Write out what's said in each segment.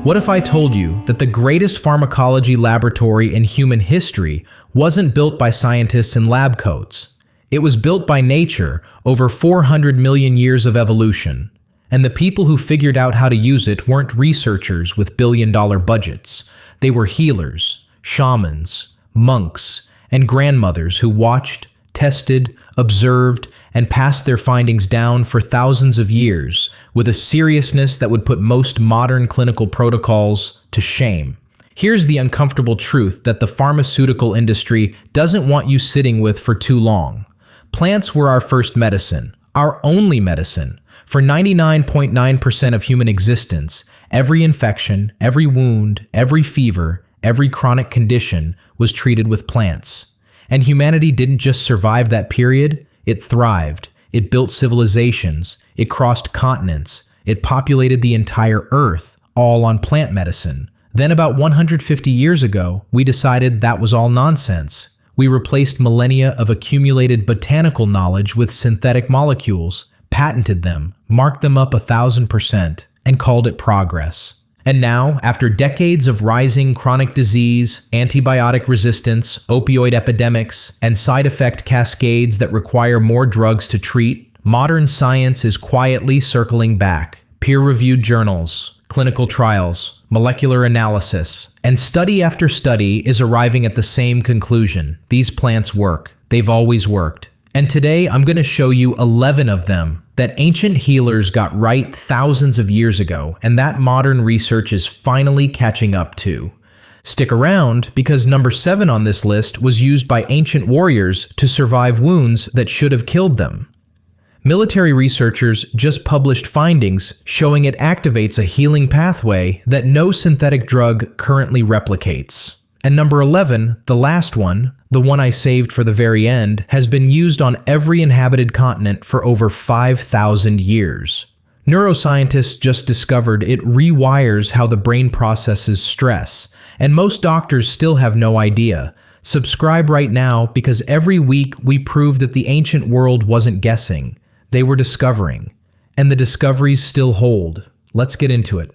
What if I told you that the greatest pharmacology laboratory in human history wasn't built by scientists in lab coats? It was built by nature over 400 million years of evolution. And the people who figured out how to use it weren't researchers with billion-dollar budgets. They were healers, shamans, monks, and grandmothers who watched, tested, observed, and passed their findings down for thousands of years with a seriousness that would put most modern clinical protocols to shame. Here's the uncomfortable truth that the pharmaceutical industry doesn't want you sitting with for too long. Plants were our first medicine, our only medicine. For 99.9% of human existence, every infection, every wound, every fever, every chronic condition was treated with plants. And humanity didn't just survive that period, it thrived. It built civilizations, it crossed continents, it populated the entire earth, all on plant medicine. Then about 150 years ago, we decided that was all nonsense. We replaced millennia of accumulated botanical knowledge with synthetic molecules, patented them, marked them up 1,000%, and called it progress. And now, after decades of rising chronic disease, antibiotic resistance, opioid epidemics, and side effect cascades that require more drugs to treat, modern science is quietly circling back. Peer-reviewed journals, clinical trials, molecular analysis, and study after study is arriving at the same conclusion. These plants work. They've always worked. And today, I'm going to show you 11 of them that ancient healers got right thousands of years ago, and that modern research is finally catching up to. Stick around, because number 7 on this list was used by ancient warriors to survive wounds that should have killed them. Military researchers just published findings showing it activates a healing pathway that no synthetic drug currently replicates. And number 11, the last one, the one I saved for the very end, has been used on every inhabited continent for over 5,000 years. Neuroscientists just discovered it rewires how the brain processes stress, and most doctors still have no idea. Subscribe right now, because every week we prove that the ancient world wasn't guessing. They were discovering, and the discoveries still hold. Let's get into it.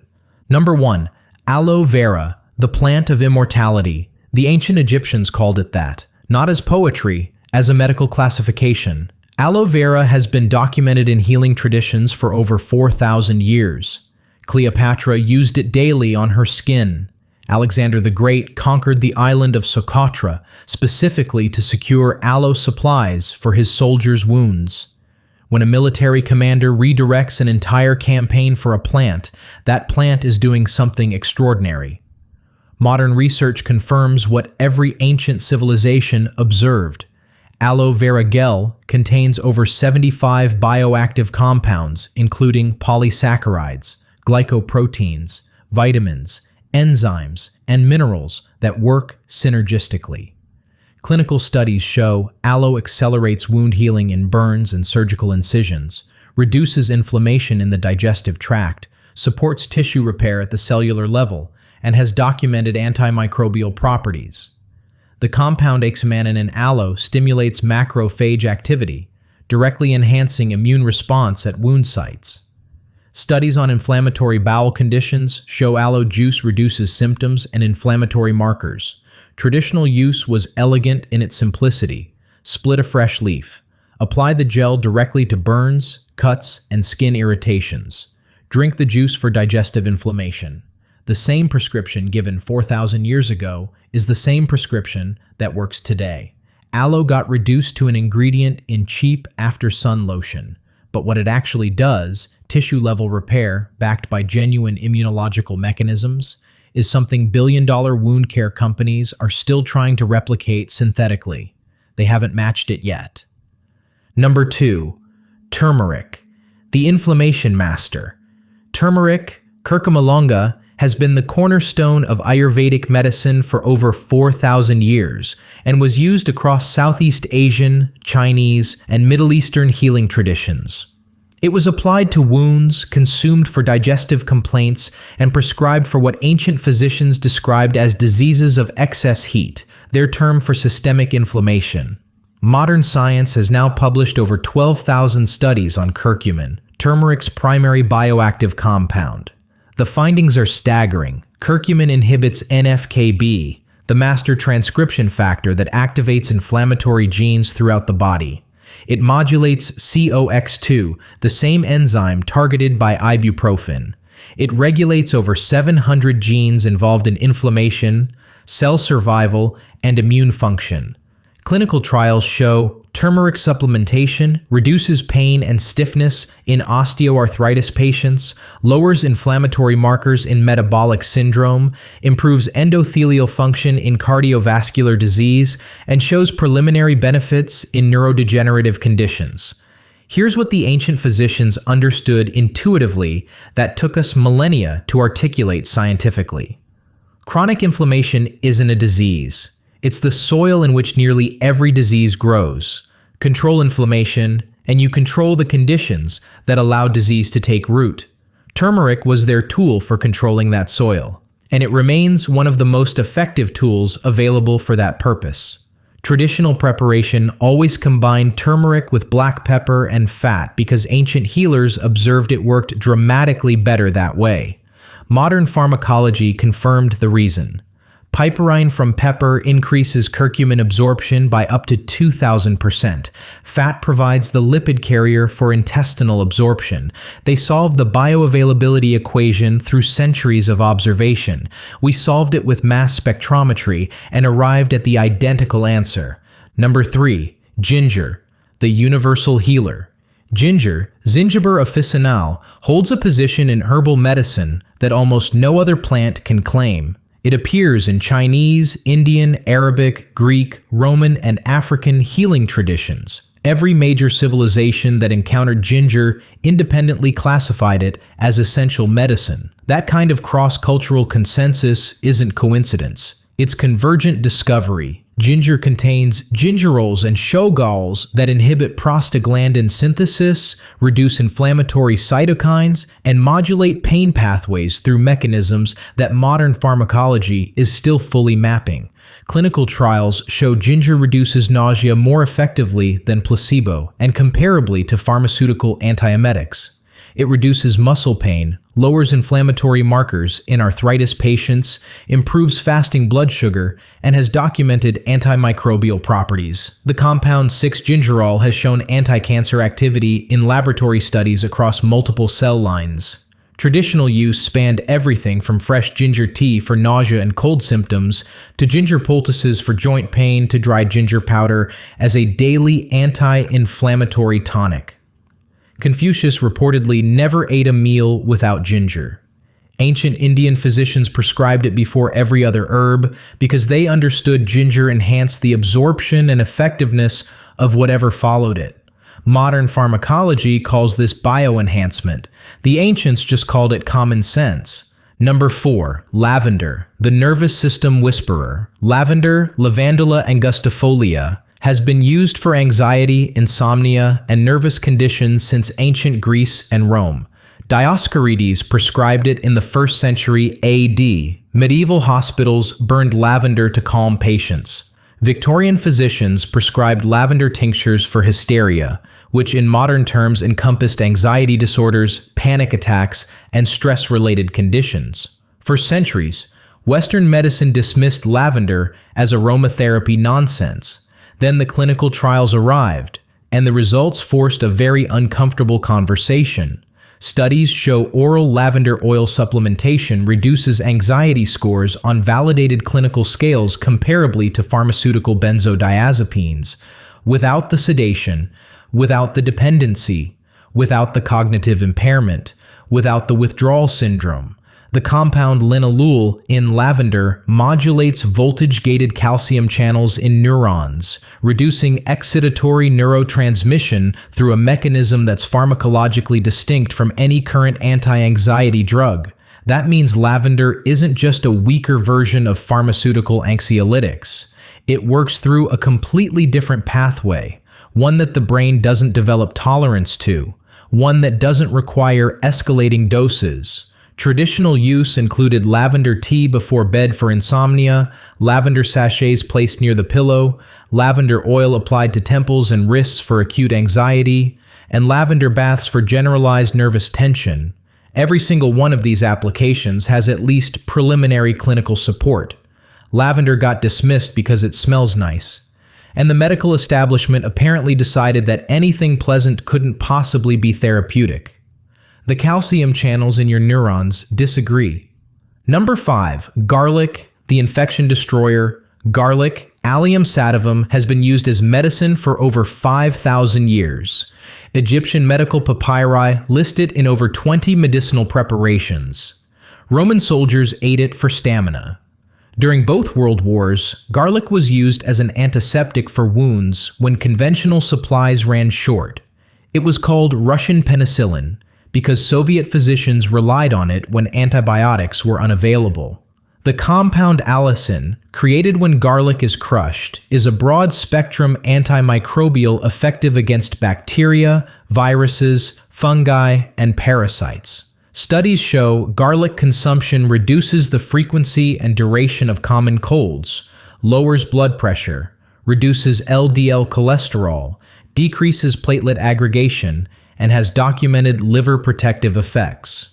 Number 1, aloe vera, the plant of immortality. The ancient Egyptians called it that, not as poetry, as a medical classification. Aloe vera has been documented in healing traditions for over 4,000 years. Cleopatra used it daily on her skin. Alexander the Great conquered the island of Socotra specifically to secure aloe supplies for his soldiers' wounds. When a military commander redirects an entire campaign for a plant, that plant is doing something extraordinary. Modern research confirms what every ancient civilization observed. Aloe vera gel contains over 75 bioactive compounds, including polysaccharides, glycoproteins, vitamins, enzymes, and minerals that work synergistically. Clinical studies show aloe accelerates wound healing in burns and surgical incisions, reduces inflammation in the digestive tract, supports tissue repair at the cellular level, and has documented antimicrobial properties. The compound axamanin in aloe stimulates macrophage activity, directly enhancing immune response at wound sites. Studies on inflammatory bowel conditions show aloe juice reduces symptoms and inflammatory markers. Traditional use was elegant in its simplicity. Split a fresh leaf. Apply the gel directly to burns, cuts, and skin irritations. Drink the juice for digestive inflammation. The same prescription given 4,000 years ago is the same prescription that works today. Aloe got reduced to an ingredient in cheap after-sun lotion, but what it actually does, tissue-level repair backed by genuine immunological mechanisms, is something billion-dollar wound care companies are still trying to replicate synthetically. They haven't matched it yet. Number 2, turmeric, the inflammation master. Turmeric, curcuma longa, has been the cornerstone of Ayurvedic medicine for over 4,000 years and was used across Southeast Asian, Chinese, and Middle Eastern healing traditions. It was applied to wounds, consumed for digestive complaints, and prescribed for what ancient physicians described as diseases of excess heat, their term for systemic inflammation. Modern science has now published over 12,000 studies on curcumin, turmeric's primary bioactive compound. The findings are staggering. Curcumin inhibits NF-κB, the master transcription factor that activates inflammatory genes throughout the body. It modulates COX-2, the same enzyme targeted by ibuprofen. It regulates over 700 genes involved in inflammation, cell survival, and immune function. Clinical trials show turmeric supplementation reduces pain and stiffness in osteoarthritis patients, lowers inflammatory markers in metabolic syndrome, improves endothelial function in cardiovascular disease, and shows preliminary benefits in neurodegenerative conditions. Here's what the ancient physicians understood intuitively that took us millennia to articulate scientifically. Chronic inflammation isn't a disease. It's the soil in which nearly every disease grows. Control inflammation, and you control the conditions that allow disease to take root. Turmeric was their tool for controlling that soil, and it remains one of the most effective tools available for that purpose. Traditional preparation always combined turmeric with black pepper and fat because ancient healers observed it worked dramatically better that way. Modern pharmacology confirmed the reason. Piperine from pepper increases curcumin absorption by up to 2,000%. Fat provides the lipid carrier for intestinal absorption. They solved the bioavailability equation through centuries of observation. We solved it with mass spectrometry and arrived at the identical answer. Number 3. Ginger, the universal healer. Ginger, Zingiber officinale, holds a position in herbal medicine that almost no other plant can claim. It appears in Chinese, Indian, Arabic, Greek, Roman, and African healing traditions. Every major civilization that encountered ginger independently classified it as essential medicine. That kind of cross-cultural consensus isn't coincidence. It's convergent discovery. Ginger contains gingerols and shogalls that inhibit prostaglandin synthesis, reduce inflammatory cytokines, and modulate pain pathways through mechanisms that modern pharmacology is still fully mapping. Clinical trials show ginger reduces nausea more effectively than placebo and comparably to pharmaceutical antiemetics. It reduces muscle pain, lowers inflammatory markers in arthritis patients, improves fasting blood sugar, and has documented antimicrobial properties. The compound 6-gingerol has shown anti-cancer activity in laboratory studies across multiple cell lines. Traditional use spanned everything from fresh ginger tea for nausea and cold symptoms to ginger poultices for joint pain to dried ginger powder as a daily anti-inflammatory tonic. Confucius reportedly never ate a meal without ginger. Ancient Indian physicians prescribed it before every other herb because they understood ginger enhanced the absorption and effectiveness of whatever followed it. Modern pharmacology calls this bioenhancement. The ancients just called it common sense. Number 4. Lavender, the nervous system whisperer. Lavender, Lavandula angustifolia, has been used for anxiety, insomnia, and nervous conditions since ancient Greece and Rome. Dioscorides prescribed it in the 1st century AD. Medieval hospitals burned lavender to calm patients. Victorian physicians prescribed lavender tinctures for hysteria, which in modern terms encompassed anxiety disorders, panic attacks, and stress-related conditions. For centuries, Western medicine dismissed lavender as aromatherapy nonsense. Then the clinical trials arrived, and the results forced a very uncomfortable conversation. Studies show oral lavender oil supplementation reduces anxiety scores on validated clinical scales comparably to pharmaceutical benzodiazepines, without the sedation, without the dependency, without the cognitive impairment, without the withdrawal syndrome. The compound linalool in lavender modulates voltage-gated calcium channels in neurons, reducing excitatory neurotransmission through a mechanism that's pharmacologically distinct from any current anti-anxiety drug. That means lavender isn't just a weaker version of pharmaceutical anxiolytics. It works through a completely different pathway, one that the brain doesn't develop tolerance to, one that doesn't require escalating doses. Traditional use included lavender tea before bed for insomnia, lavender sachets placed near the pillow, lavender oil applied to temples and wrists for acute anxiety, and lavender baths for generalized nervous tension. Every single one of these applications has at least preliminary clinical support. Lavender got dismissed because it smells nice. And the medical establishment apparently decided that anything pleasant couldn't possibly be therapeutic. The calcium channels in your neurons disagree. Number 5. Garlic, the infection destroyer. Garlic, Allium sativum, has been used as medicine for over 5,000 years. Egyptian medical papyri list it in over 20 medicinal preparations. Roman soldiers ate it for stamina. During both world wars, garlic was used as an antiseptic for wounds when conventional supplies ran short. It was called Russian penicillin because Soviet physicians relied on it when antibiotics were unavailable. The compound allicin, created when garlic is crushed, is a broad-spectrum antimicrobial effective against bacteria, viruses, fungi, and parasites. Studies show garlic consumption reduces the frequency and duration of common colds, lowers blood pressure, reduces LDL cholesterol, decreases platelet aggregation, and has documented liver protective effects.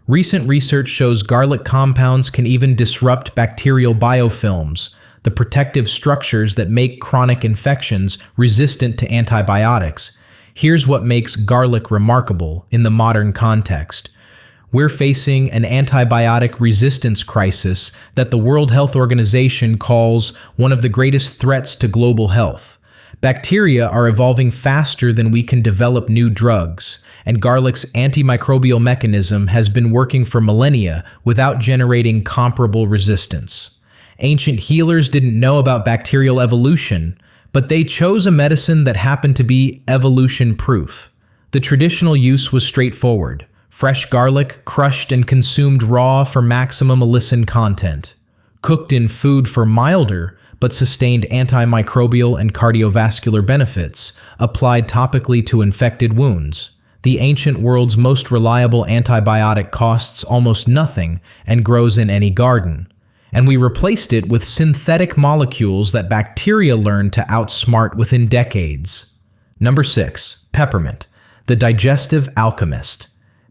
Recent research shows garlic compounds can even disrupt bacterial biofilms, the protective structures that make chronic infections resistant to antibiotics. Here's what makes garlic remarkable in the modern context. We're facing an antibiotic resistance crisis that the World Health Organization calls one of the greatest threats to global health. Bacteria are evolving faster than we can develop new drugs, and garlic's antimicrobial mechanism has been working for millennia without generating comparable resistance. Ancient healers didn't know about bacterial evolution, but they chose a medicine that happened to be evolution-proof. The traditional use was straightforward: fresh garlic, crushed and consumed raw for maximum allicin content, cooked in food for milder but sustained antimicrobial and cardiovascular benefits, applied topically to infected wounds. The ancient world's most reliable antibiotic costs almost nothing and grows in any garden. And we replaced it with synthetic molecules that bacteria learned to outsmart within decades. Number 6. Peppermint, the digestive alchemist.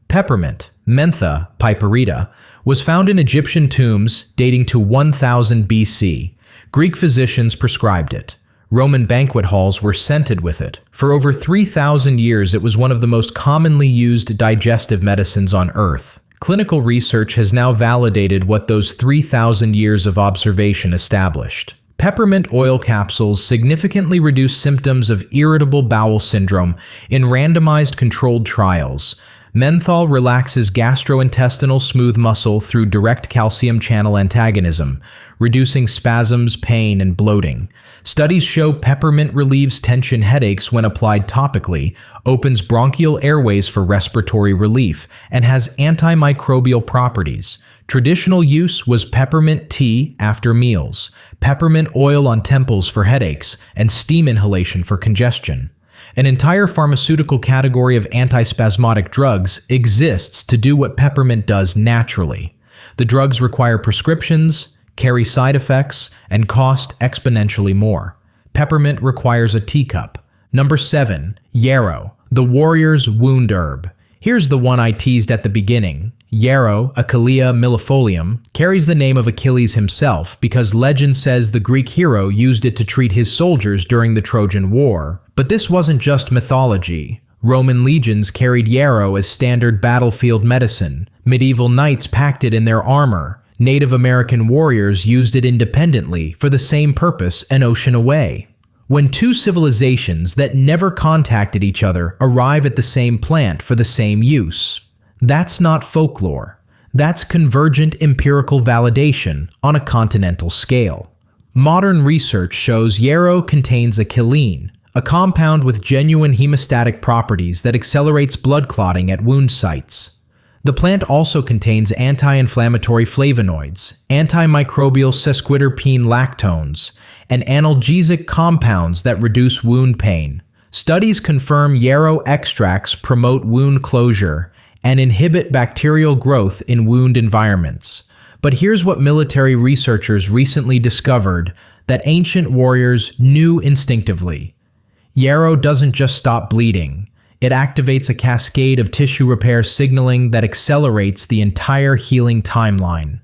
Peppermint, Mentha piperita, was found in Egyptian tombs dating to 1000 BC. Greek physicians prescribed it. Roman banquet halls were scented with it. For over 3,000 years, it was one of the most commonly used digestive medicines on Earth. Clinical research has now validated what those 3,000 years of observation established. Peppermint oil capsules significantly reduce symptoms of irritable bowel syndrome in randomized controlled trials. Menthol relaxes gastrointestinal smooth muscle through direct calcium channel antagonism, reducing spasms, pain, and bloating. Studies show peppermint relieves tension headaches when applied topically, opens bronchial airways for respiratory relief, and has antimicrobial properties. Traditional use was peppermint tea after meals, peppermint oil on temples for headaches, and steam inhalation for congestion. An entire pharmaceutical category of antispasmodic drugs exists to do what peppermint does naturally. The drugs require prescriptions, carry side effects, and cost exponentially more. Peppermint requires a teacup. Number 7. Yarrow, the warrior's wound herb. Here's the one I teased at the beginning. Yarrow, Achillea millefolium, carries the name of Achilles himself because legend says the Greek hero used it to treat his soldiers during the Trojan War. But this wasn't just mythology. Roman legions carried yarrow as standard battlefield medicine. Medieval knights packed it in their armor. Native American warriors used it independently for the same purpose an ocean away. When two civilizations that never contacted each other arrive at the same plant for the same use, that's not folklore. That's convergent empirical validation on a continental scale. Modern research shows yarrow contains achillene, a compound with genuine hemostatic properties that accelerates blood clotting at wound sites. The plant also contains anti-inflammatory flavonoids, antimicrobial sesquiterpene lactones, and analgesic compounds that reduce wound pain. Studies confirm yarrow extracts promote wound closure and inhibit bacterial growth in wound environments. But here's what military researchers recently discovered that ancient warriors knew instinctively. Yarrow doesn't just stop bleeding. It activates a cascade of tissue repair signaling that accelerates the entire healing timeline.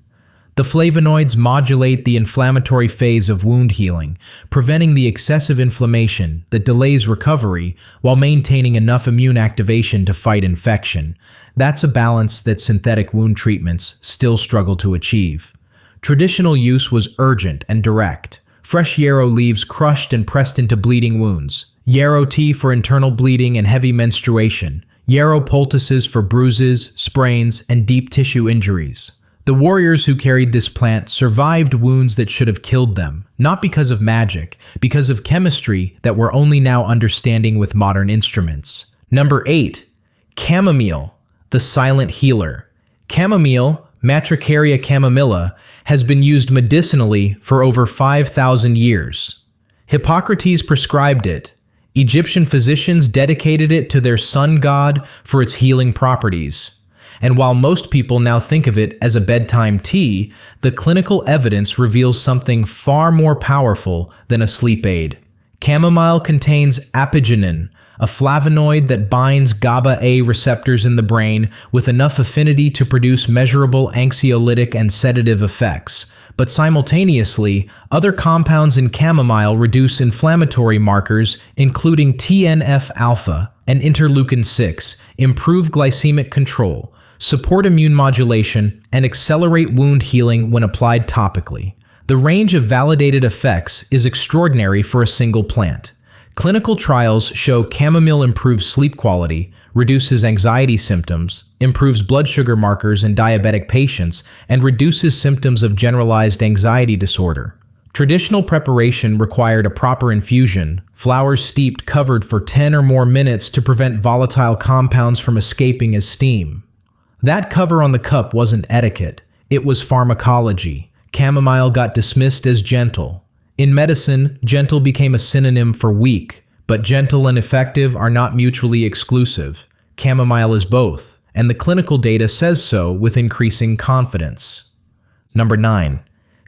The flavonoids modulate the inflammatory phase of wound healing, preventing the excessive inflammation that delays recovery while maintaining enough immune activation to fight infection. That's a balance that synthetic wound treatments still struggle to achieve. Traditional use was urgent and direct. Fresh yarrow leaves crushed and pressed into bleeding wounds. Yarrow tea for internal bleeding and heavy menstruation. Yarrow poultices for bruises, sprains, and deep tissue injuries. The warriors who carried this plant survived wounds that should have killed them, not because of magic, because of chemistry that we're only now understanding with modern instruments. Number 8. Chamomile, the silent healer. Chamomile, Matricaria chamomilla, has been used medicinally for over 5,000 years. Hippocrates prescribed it. Egyptian physicians dedicated it to their sun god for its healing properties. And while most people now think of it as a bedtime tea, the clinical evidence reveals something far more powerful than a sleep aid. Chamomile contains apigenin, a flavonoid that binds GABA-A receptors in the brain with enough affinity to produce measurable anxiolytic and sedative effects. But simultaneously, other compounds in chamomile reduce inflammatory markers, including TNF-alpha and interleukin-6, improve glycemic control, support immune modulation, and accelerate wound healing when applied topically. The range of validated effects is extraordinary for a single plant. Clinical trials show chamomile improves sleep quality, reduces anxiety symptoms, improves blood sugar markers in diabetic patients, and reduces symptoms of generalized anxiety disorder. Traditional preparation required a proper infusion, flowers steeped covered for 10 or more minutes to prevent volatile compounds from escaping as steam. That cover on the cup wasn't etiquette, it was pharmacology. Chamomile got dismissed as gentle. In medicine, gentle became a synonym for weak, but gentle and effective are not mutually exclusive. Chamomile is both, and the clinical data says so with increasing confidence. Number 9.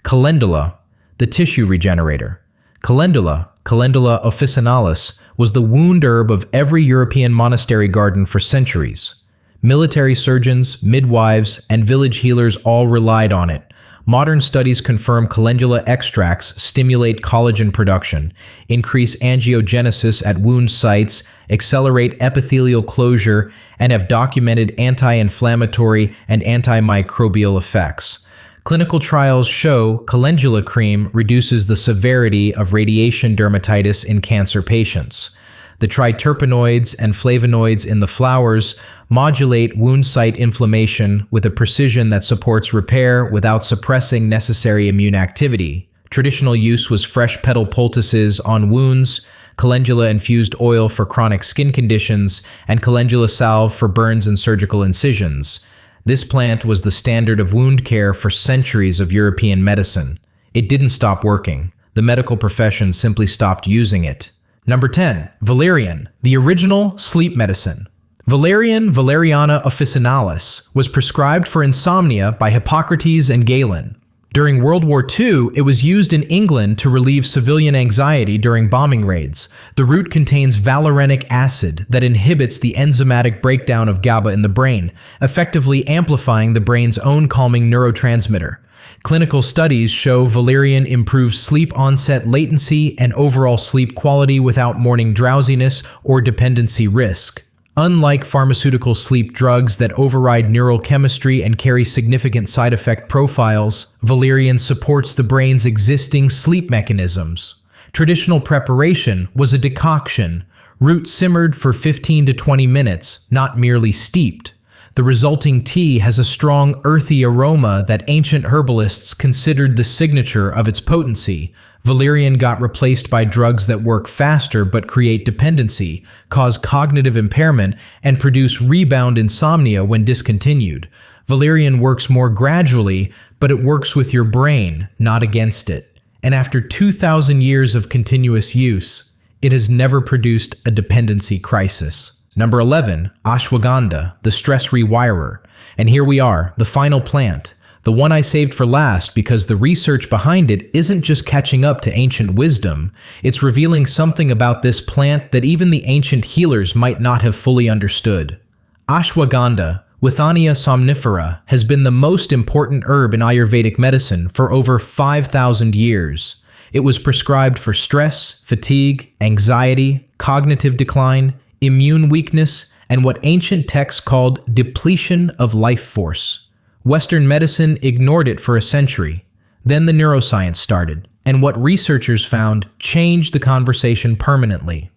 Calendula, the tissue regenerator. Calendula officinalis, was the wound herb of every European monastery garden for centuries. Military surgeons, midwives, and village healers all relied on it. Modern studies confirm calendula extracts stimulate collagen production, increase angiogenesis at wound sites, accelerate epithelial closure, and have documented anti-inflammatory and antimicrobial effects. Clinical trials show calendula cream reduces the severity of radiation dermatitis in cancer patients. The triterpenoids and flavonoids in the flowers modulate wound site inflammation with a precision that supports repair without suppressing necessary immune activity. Traditional use was fresh petal poultices on wounds, calendula-infused oil for chronic skin conditions, and calendula salve for burns and surgical incisions. This plant was the standard of wound care for centuries of European medicine. It didn't stop working. The medical profession simply stopped using it. Number 10. Valerian, the original sleep medicine. Valeriana officinalis was prescribed for insomnia by Hippocrates and Galen. During World War II, it was used in England to relieve civilian anxiety during bombing raids. The root contains valerianic acid that inhibits the enzymatic breakdown of GABA in the brain, effectively amplifying the brain's own calming neurotransmitter. Clinical studies show valerian improves sleep onset latency and overall sleep quality without morning drowsiness or dependency risk. Unlike pharmaceutical sleep drugs that override neurochemistry and carry significant side effect profiles, valerian supports the brain's existing sleep mechanisms. Traditional preparation was a decoction, root simmered for 15 to 20 minutes, not merely steeped. The resulting tea has a strong earthy aroma that ancient herbalists considered the signature of its potency. Valerian got replaced by drugs that work faster but create dependency, cause cognitive impairment, and produce rebound insomnia when discontinued. Valerian works more gradually, but it works with your brain, not against it. And after 2,000 years of continuous use, it has never produced a dependency crisis. Number 11, ashwagandha, the stress rewirer. And here we are, the final plant, The one I saved for last because the research behind it isn't just catching up to ancient wisdom, it's revealing something about this plant that even the ancient healers might not have fully understood. Ashwagandha, Withania somnifera, has been the most important herb in Ayurvedic medicine for over 5,000 years. It was prescribed for stress, fatigue, anxiety, cognitive decline, immune weakness, and what ancient texts called depletion of life force. Western medicine ignored it for a century. Then the neuroscience started, and what researchers found changed the conversation permanently.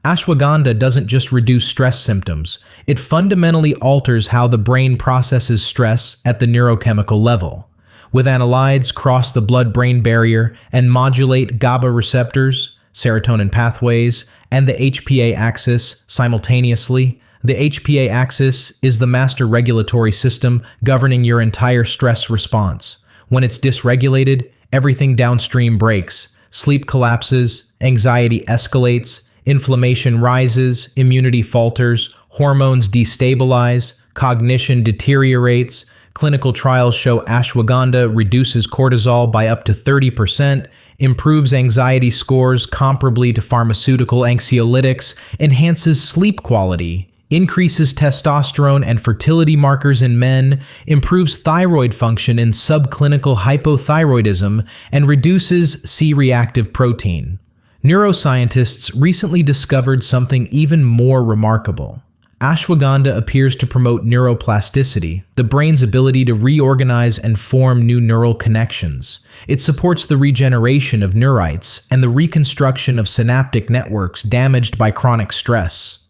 Ashwagandha doesn't just reduce stress symptoms, it fundamentally alters how the brain processes stress at the neurochemical level. With analytes cross the blood-brain barrier and modulate GABA receptors, serotonin pathways, and the HPA axis simultaneously. The HPA axis is the master regulatory system governing your entire stress response. When it's dysregulated, everything downstream breaks. Sleep collapses, anxiety escalates, inflammation rises, immunity falters, hormones destabilize, cognition deteriorates. Clinical trials show ashwagandha reduces cortisol by up to 30%, improves anxiety scores comparably to pharmaceutical anxiolytics, enhances sleep quality, increases testosterone and fertility markers in men, improves thyroid function in subclinical hypothyroidism, and reduces C-reactive protein. Neuroscientists recently discovered something even more remarkable. Ashwagandha appears to promote neuroplasticity, the brain's ability to reorganize and form new neural connections. It supports the regeneration of neurites and the reconstruction of synaptic networks damaged by chronic stress.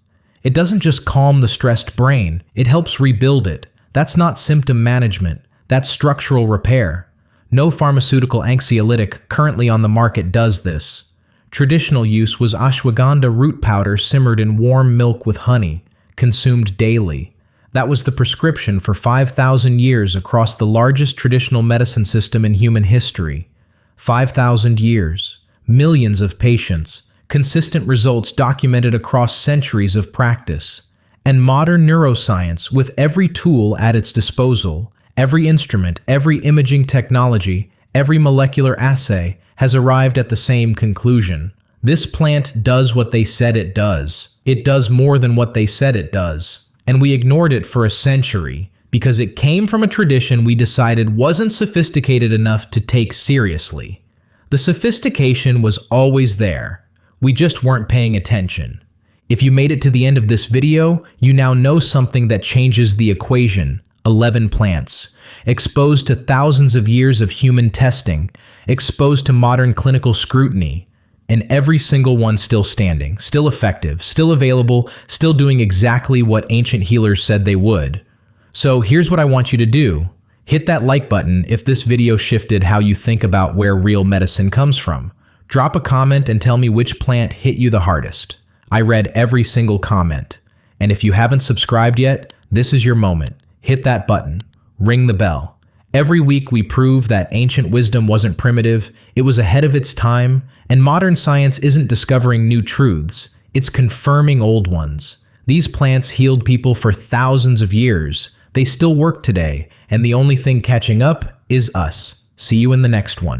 It doesn't just calm the stressed brain, it helps rebuild it. That's not symptom management, that's structural repair. No pharmaceutical anxiolytic currently on the market does this. Traditional use was ashwagandha root powder simmered in warm milk with honey, consumed daily. That was the prescription for 5,000 years across the largest traditional medicine system in human history. 5,000 years, millions of patients, consistent results documented across centuries of practice. And modern neuroscience, with every tool at its disposal, every instrument, every imaging technology, every molecular assay, has arrived at the same conclusion. This plant does what they said it does. It does more than what they said it does. And we ignored it for a century because it came from a tradition we decided wasn't sophisticated enough to take seriously. The sophistication was always there. We just weren't paying attention. If you made it to the end of this video, you now know something that changes the equation. 11 plants, exposed to thousands of years of human testing, exposed to modern clinical scrutiny, and every single one still standing, still effective, still available, still doing exactly what ancient healers said they would. So here's what I want you to do. Hit that like button if this video shifted how you think about where real medicine comes from. Drop a comment and tell me which plant hit you the hardest. I read every single comment. And if you haven't subscribed yet, this is your moment. Hit that button. Ring the bell. Every week we prove that ancient wisdom wasn't primitive, it was ahead of its time, and modern science isn't discovering new truths, it's confirming old ones. These plants healed people for thousands of years. They still work today, and the only thing catching up is us. See you in the next one.